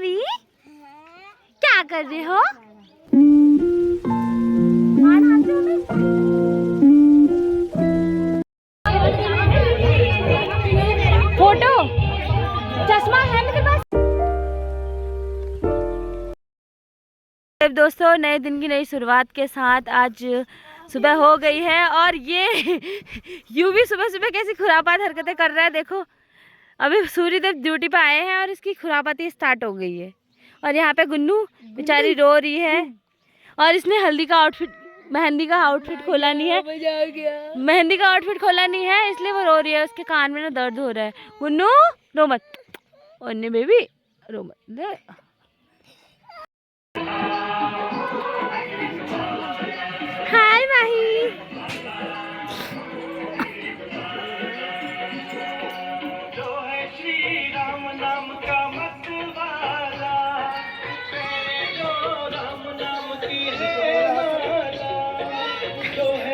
Baby, क्या कर रहे हो? फोटो चश्मा है मेरे पास। दोस्तों, नए दिन की नई शुरुआत के साथ आज सुबह हो गई है और ये यूं भी सुबह सुबह कैसी खुरापात हरकतें कर रहा है। देखो, अभी सूर्यदेव ड्यूटी पे आए हैं और इसकी खुरापाती स्टार्ट हो गई है। और यहाँ पे गुन्नू बेचारी रो रही है और इसने मेहंदी का आउटफिट खोला नहीं है। मेहंदी का आउटफिट खोला नहीं है इसलिए वो रो रही है। उसके कान में ना दर्द हो रहा है। गुन्नू रो मत, ओन्ने बेबी रो मत। हाय माही,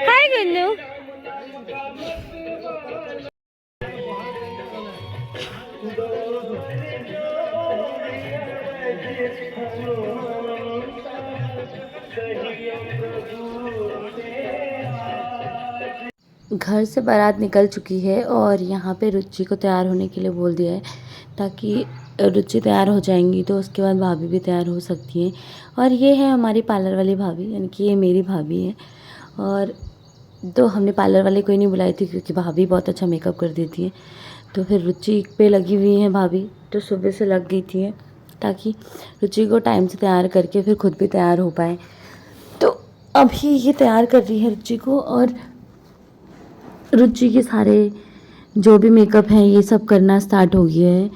हाय गुन्नू। घर से बारात निकल चुकी है और यहाँ पे रुचि को तैयार होने के लिए बोल दिया है, ताकि रुचि तैयार हो जाएंगी तो उसके बाद भाभी भी तैयार हो सकती हैं। और ये है हमारी पार्लर वाली भाभी, यानी कि ये मेरी भाभी है। और तो हमने पार्लर वाले कोई नहीं बुलाई थी क्योंकि भाभी बहुत अच्छा मेकअप कर देती है। तो फिर रुचि पे लगी हुई हैं भाभी, तो सुबह से लग गई थी ताकि रुचि को टाइम से तैयार करके फिर खुद भी तैयार हो पाए। तो अभी ये तैयार कर रही है रुचि को, और रुचि के सारे जो भी मेकअप हैं ये सब करना स्टार्ट हो गया है।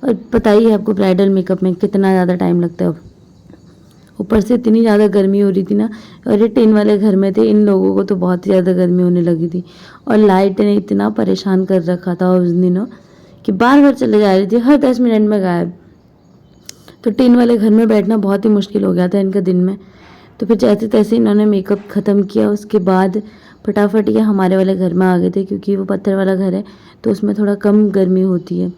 और पता ही है आपको ब्राइडल मेकअप में कितना ज़्यादा टाइम लगता है। अब ऊपर से इतनी ज़्यादा गर्मी हो रही थी ना, और ये टिन वाले घर में थे, इन लोगों को तो बहुत ज़्यादा गर्मी होने लगी थी। और लाइट ने इतना परेशान कर रखा था उस दिनों कि बार बार चले जा रही थी, हर 10 मिनट में गायब। तो टिन वाले घर में बैठना बहुत ही मुश्किल हो गया था इनका दिन में। तो फिर जैसे तैसे इन्होंने मेकअप ख़त्म किया, उसके बाद फटाफट ये हमारे वाले घर में आ गए थे क्योंकि वो पत्थर वाला घर है तो उसमें थोड़ा कम गर्मी होती है।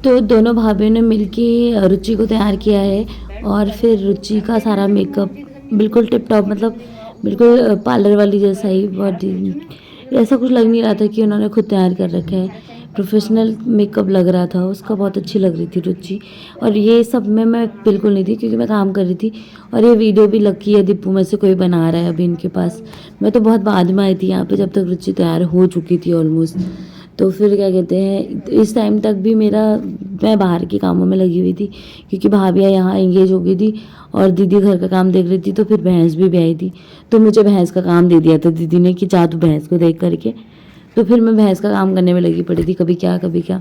तो दोनों भाभीयों ने मिलके रुचि को तैयार किया है और फिर रुचि का सारा मेकअप बिल्कुल टिप टॉप, मतलब बिल्कुल पार्लर वाली जैसा ही, बहुत ऐसा कुछ लग नहीं रहा था कि उन्होंने खुद तैयार कर रखा है। प्रोफेशनल मेकअप लग रहा था उसका, बहुत अच्छी लग रही थी रुचि। और ये सब में मैं बिल्कुल नहीं थी क्योंकि मैं काम कर रही थी। और ये वीडियो भी लकी है दीपू में से कोई बना रहा है अभी इनके पास। मैं तो बहुत बाद में आई थी यहाँ पे, जब तक रुचि तैयार हो चुकी थी ऑलमोस्ट। तो फिर क्या कहते हैं, इस टाइम तक भी मैं बाहर के कामों में लगी हुई थी क्योंकि भाभियाँ यहाँ एंगेज हो गई थी और दीदी घर का काम देख रही थी। तो फिर भैंस भी आई थी, तो मुझे भैंस का काम दे दिया था दीदी ने कि जा तू भैंस को देख करके। तो फिर मैं भैंस का काम करने में लगी पड़ी थी, कभी क्या कभी क्या।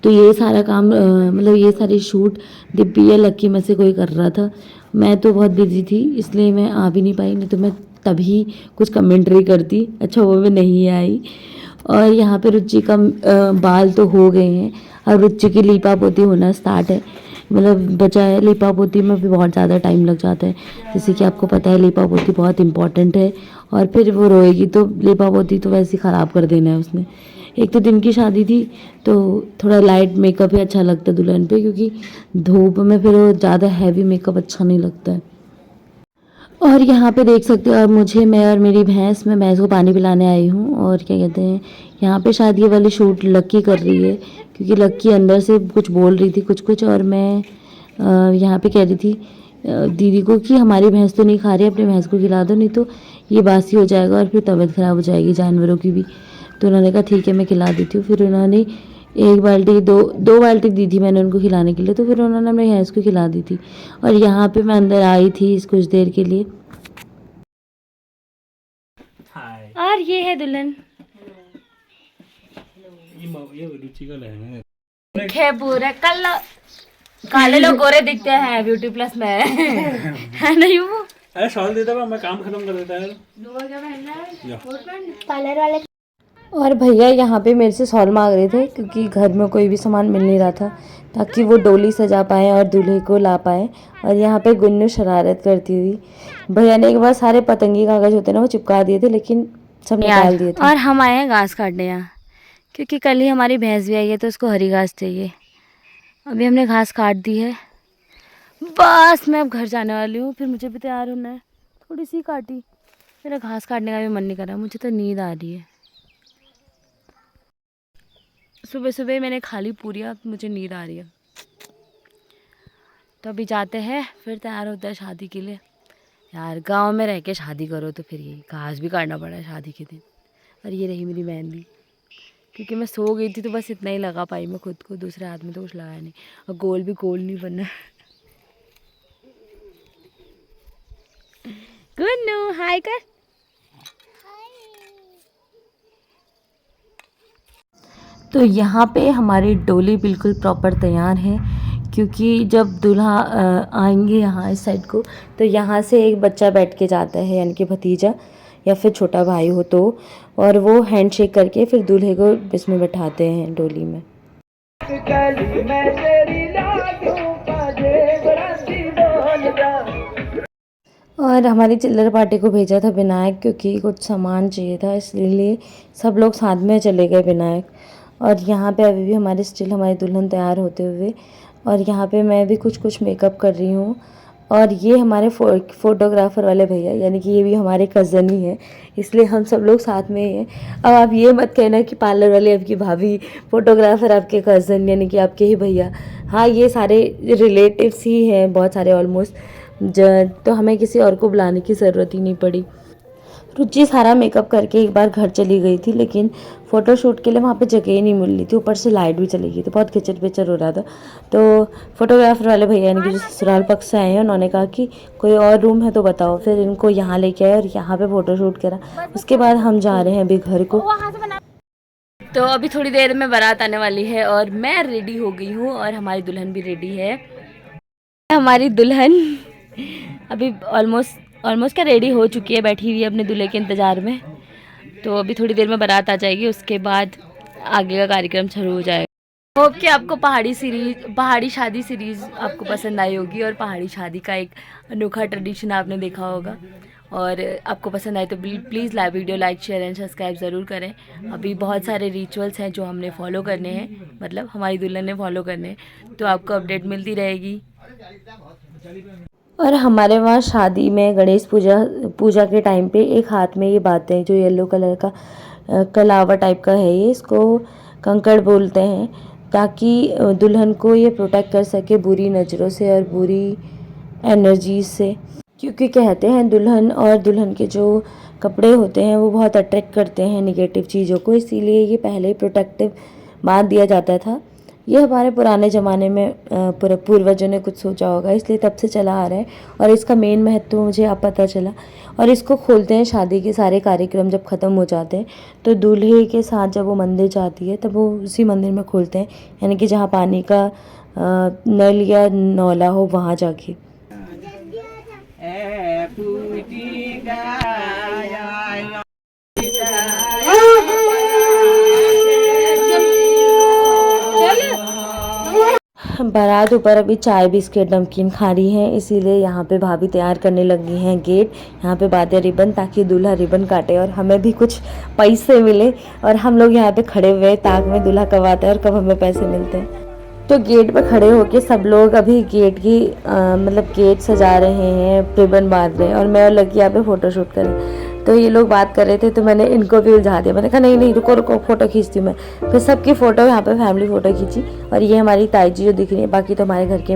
तो ये सारा काम मतलब ये सारी शूट दिब्बी या लक्की में से कोई कर रहा था। मैं तो बहुत बिजी थी इसलिए मैं आ भी नहीं पाई, नहीं तो मैं तभी कुछ कमेंट्री करती। अच्छा वो भी नहीं आई। और यहाँ पे रुचि का बाल तो हो गए हैं, अब रुचि की लीपा पोती होना स्टार्ट है, मतलब बचा है। लीपा पोती में भी बहुत ज़्यादा टाइम लग जाता है, जैसे कि आपको पता है लीपा पोती बहुत इंपॉर्टेंट है। और फिर वो रोएगी तो लीपा पोती तो वैसे ही ख़राब कर देना है उसने। एक तो दिन की शादी थी तो थोड़ा लाइट मेकअप ही अच्छा लगता है दुल्हन पे, क्योंकि धूप में फिर वो ज़्यादा हैवी मेकअप अच्छा नहीं लगता है। और यहाँ पे देख सकते हो आप मुझे, मैं और मेरी भैंस, मैं भैंस को पानी पिलाने आई हूँ। और क्या कहते हैं, यहाँ पे शायद ये वाली शूट लक्की कर रही है क्योंकि लक्की अंदर से कुछ बोल रही थी कुछ। और मैं यहाँ पे कह रही थी दीदी को कि हमारी भैंस तो नहीं खा रही, अपनी भैंस को खिला दो, नहीं तो ये बासी हो जाएगा और फिर तबीयत ख़राब हो जाएगी जानवरों की भी। तो उन्होंने कहा ठीक है मैं खिला देती हूँ। फिर उन्होंने एक बाल्टी दो बाल्टी दी थी मैंने उनको खिलाने के लिए, तो फिर उन्होंने मेरी भैंस को खिला दी थी। और यहाँ पे मैं अंदर आई थी इस कुछ देर के लिए। और ये है दुल्हन, ये रुचि का लहंगा है पूरा। कल काले लोग गोरे दिखते हैं ब्यूटी प्लस में है नहीं वो। अरे शॉल देता मैं काम खत्म कर देता है पार्लर वाले। और भैया यहाँ पे मेरे से शॉल मांग रहे थे क्योंकि घर में कोई भी सामान मिल नहीं रहा था, ताकि वो डोली सजा पाए और दूल्हे को ला पाए। और यहाँ पे गुन्नू शरारत करती हुई, भैया ने एक बार सारे पतंगी कागज होते ना वो चिपका दिए थे, लेकिन सब निकाल दिए थे। और हम आए हैं घास काटने यहाँ, क्योंकि कल ही हमारी भैंस भी आई है तो उसको हरी घास चाहिए। अभी हमने घास काट दी है, बस मैं अब घर जाने वाली हूँ, फिर मुझे भी तैयार होना है। थोड़ी सी काटी, मेरा घास काटने का भी मन नहीं कर रहा, मुझे तो नींद आ रही है। सुबह सुबह मैंने खा ली पूरी, अब मुझे नींद आ रही है। तो अभी जाते हैं, फिर तैयार होता है शादी के लिए। यार गांव में रह के शादी करो तो फिर ये घास भी काटना पड़ा है शादी के दिन। और ये रही मेरी मेहंदी, क्योंकि मैं सो गई थी तो बस इतना ही लगा पाई मैं खुद को, दूसरे हाथ में तो कुछ लगाया नहीं। और गोल भी गोल नहीं बनना। गुन्नू हाय कर। तो यहाँ पे हमारी डोली बिल्कुल प्रॉपर तैयार है, क्योंकि जब दूल्हा आएंगे यहाँ इस साइड को, तो यहाँ से एक बच्चा बैठ के जाता है, यानी कि भतीजा या फिर छोटा भाई हो तो, और वो हैंडशेक करके फिर दूल्हे को इसमें बैठाते हैं डोली में। और हमारी चिल्लर पार्टी को भेजा था विनायक, क्योंकि कुछ सामान चाहिए था, इसलिए सब लोग साथ में चले गए विनायक। और यहाँ पे अभी भी हमारे स्टिल हमारी दुल्हन तैयार होते हुए, और यहाँ पे मैं भी कुछ कुछ मेकअप कर रही हूँ। और ये हमारे फोटोग्राफर वाले भैया, यानी कि ये भी हमारे कज़न ही हैं, इसलिए हम सब लोग साथ में ही हैं। अब आप ये मत कहना कि पार्लर वाले आपकी भाभी, फोटोग्राफर आपके कज़न, यानी कि आपके ही भैया। हाँ, ये सारे रिलेटिव्स ही हैं, बहुत सारे ऑलमोस्ट, तो हमें किसी और को बुलाने की ज़रूरत ही नहीं पड़ी। रुचि सारा मेकअप करके एक बार घर चली गई थी, लेकिन फ़ोटोशूट के लिए वहाँ पे जगह ही नहीं मिल रही थी, ऊपर से लाइट भी चली गई थी, बहुत खिचर पिचर हो रहा था। तो फोटोग्राफर वाले भैया, यानी कि जो ससुराल पक्ष से आए हैं, उन्होंने कहा कि कोई और रूम है तो बताओ। फिर इनको यहाँ लेके आए और यहाँ पे फ़ोटोशूट करा। उसके बाद हम जा रहे हैं अभी घर को। तो अभी थोड़ी देर में बारात आने वाली है और मैं रेडी हो गई हूँ, और हमारी दुल्हन भी रेडी है। हमारी दुल्हन अभी ऑलमोस्ट क्या रेडी हो चुकी है, बैठी हुई है अपने दूल्हे के इंतज़ार में। तो अभी थोड़ी देर में बारात आ जाएगी, उसके बाद आगे का कार्यक्रम शुरू हो जाएगा। होप कि आपको पहाड़ी शादी सीरीज़ आपको पसंद आई होगी, और पहाड़ी शादी का एक अनोखा ट्रेडिशन आपने देखा होगा। और आपको पसंद आए तो please video like share and subscribe ज़रूर करें। अभी बहुत सारे रिचुअल्स हैं जो हमने फॉलो करने हैं, मतलब हमारी दुल्हन ने फॉलो करने हैं, तो आपको अपडेट मिलती रहेगी। और हमारे वहाँ शादी में गणेश पूजा के टाइम पे एक हाथ में ये बातें हैं, जो येलो कलर का कलावा टाइप का है, ये इसको कंकड़ बोलते हैं, ताकि दुल्हन को ये प्रोटेक्ट कर सके बुरी नज़रों से और बुरी एनर्जी से। क्योंकि कहते हैं दुल्हन और दुल्हन के जो कपड़े होते हैं वो बहुत अट्रैक्ट करते हैं निगेटिव चीज़ों को, इसीलिए ये पहले ही प्रोटेक्टिव बांध दिया जाता था। ये हमारे पुराने ज़माने में पूर्वजों ने कुछ सोचा होगा, इसलिए तब से चला आ रहा है। और इसका मेन महत्व मुझे अब पता चला। और इसको खोलते हैं शादी के सारे कार्यक्रम जब ख़त्म हो जाते हैं, तो दूल्हे के साथ जब वो मंदिर जाती है तब वो उसी मंदिर में खोलते हैं, यानी कि जहाँ पानी का नल या नौला हो वहाँ जाके। बारात ऊपर अभी चाय बिस्किट नमकीन खा रही हैं, इसीलिए यहाँ पे भाभी तैयार करने लगी हैं गेट। यहाँ पे बांधे रिबन, ताकि दूल्हा रिबन काटे और हमें भी कुछ पैसे मिले। और हम लोग यहाँ पे खड़े हुए ताक में दूल्हा कब आता है और कब हमें पैसे मिलते हैं। तो गेट पे खड़े होके सब लोग अभी गेट की मतलब गेट सजा रहे हैं, रिबन बांध रहे हैं, और मैं और लकी यहाँ पे फ़ोटोशूट कर रही हूँ। तो ये लोग बात कर रहे थे, तो मैंने इनको भी उलझा दिया। मैंने कहा नहीं नहीं रुको रुको, फ़ोटो खींचती हूँ मैं। फिर सबकी फ़ोटो यहाँ पे फैमिली फ़ोटो खींची। और ये हमारी ताई जी जो दिख रही है, बाकी तो हमारे घर के